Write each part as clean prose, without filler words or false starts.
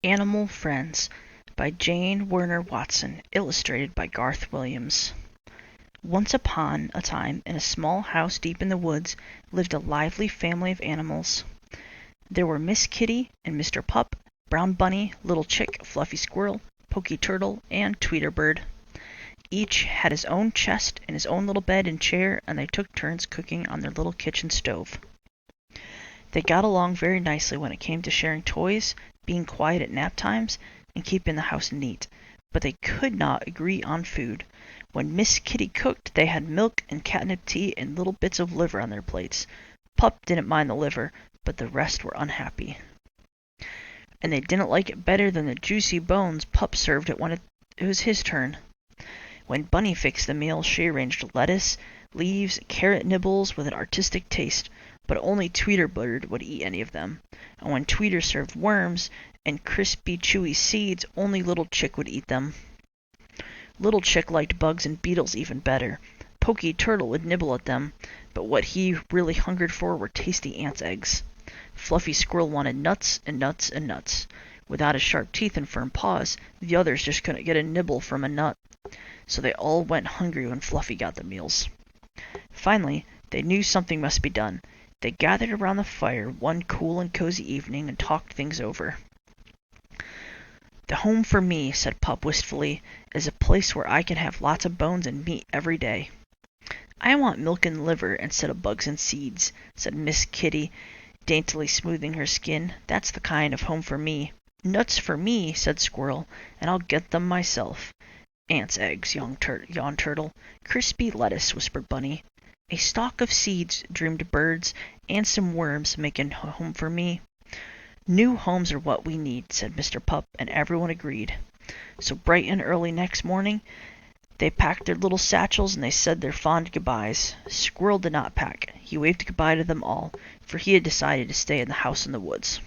Animal Friends by Jane Werner Watson, illustrated by Garth Williams. Once upon a time, in a small house deep in the woods, lived a lively family of animals. There were Miss Kitty and Mr. Pup, Brown Bunny, Little Chick, Fluffy Squirrel, Poky Turtle, and Tweeterbird. Each had his own chest and his own little bed and chair, and they took turns cooking on their little kitchen stove. They got along very nicely when it came to sharing toys, being quiet at nap times, and keeping the house neat, but they could not agree on food. When Miss Kitty cooked, they had milk and catnip tea and little bits of liver on their plates. Pup didn't mind the liver, but the rest were unhappy. And they didn't like it better than the juicy bones Pup served it when it was his turn. When Bunny fixed the meal, she arranged lettuce, leaves, carrot nibbles with an artistic taste, but only Tweeterbird would eat any of them. And when Tweeter served worms and crispy, chewy seeds, only Little Chick would eat them. Little Chick liked bugs and beetles even better. Poky Turtle would nibble at them, but what he really hungered for were tasty ants' eggs. Fluffy Squirrel wanted nuts and nuts and nuts. Without his sharp teeth and firm paws, the others just couldn't get a nibble from a nut. So they all went hungry when Fluffy got the meals. Finally, they knew something must be done. They gathered around the fire one cool and cozy evening and talked things over. "The home for me," said Pup wistfully, "is a place where I can have lots of bones and meat every day." "I want milk and liver instead of bugs and seeds," said Miss Kitty, daintily smoothing her skin. "That's the kind of home for me." "Nuts for me," said Squirrel, "and I'll get them myself." "Ants' eggs," yawned Turtle. "Crispy lettuce," whispered Bunny. "A stalk of seeds," dreamed Birds, "and some worms make a home for me." "New homes are what we need," said Mr. Pup, and everyone agreed. So bright and early next morning, they packed their little satchels and they said their fond goodbyes. Squirrel did not pack. He waved goodbye to them all, for he had decided to stay in the house in the woods.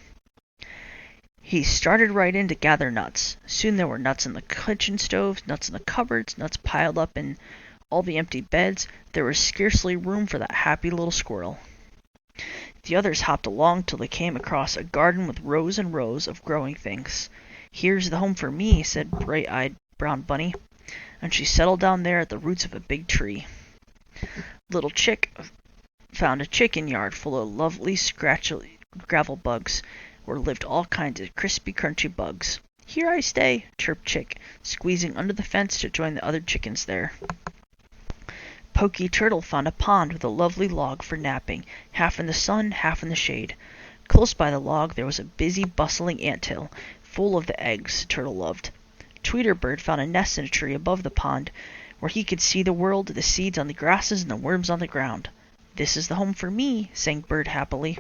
He started right in to gather nuts. Soon there were nuts in the kitchen stoves, nuts in the cupboards, nuts piled up in all the empty beds. There was scarcely room for that happy little squirrel. The others hopped along till they came across a garden with rows and rows of growing things. "Here's the home for me," said bright-eyed Brown Bunny, and she settled down there at the roots of a big tree. Little Chick found a chicken yard full of lovely scratchy gravel bugs, where lived all kinds of crispy, crunchy bugs. "Here I stay," chirped Chick, squeezing under the fence to join the other chickens there. Poky Turtle found a pond with a lovely log for napping, half in the sun, half in the shade. Close by the log there was a busy, bustling ant-hill, full of the eggs Turtle loved. Tweeterbird found a nest in a tree above the pond, where he could see the world, the seeds on the grasses and the worms on the ground. "This is the home for me," sang Bird happily.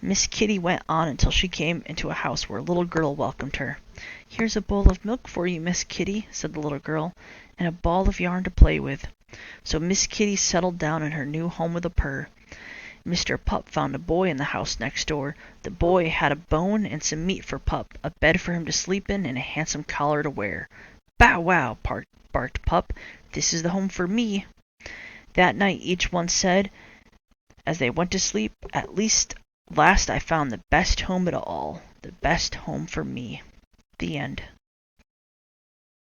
Miss Kitty went on until she came into a house where a little girl welcomed her. "Here's a bowl of milk for you, Miss Kitty," said the little girl, "and a ball of yarn to play with." So Miss Kitty settled down in her new home with a purr. Mr. Pup found a boy in the house next door. The boy had a bone and some meat for Pup, a bed for him to sleep in, and a handsome collar to wear. "Bow wow!" barked Pup. "This is the home for me." That night each one said, as they went to sleep, "At last I found the best home of all, the best home for me." The end.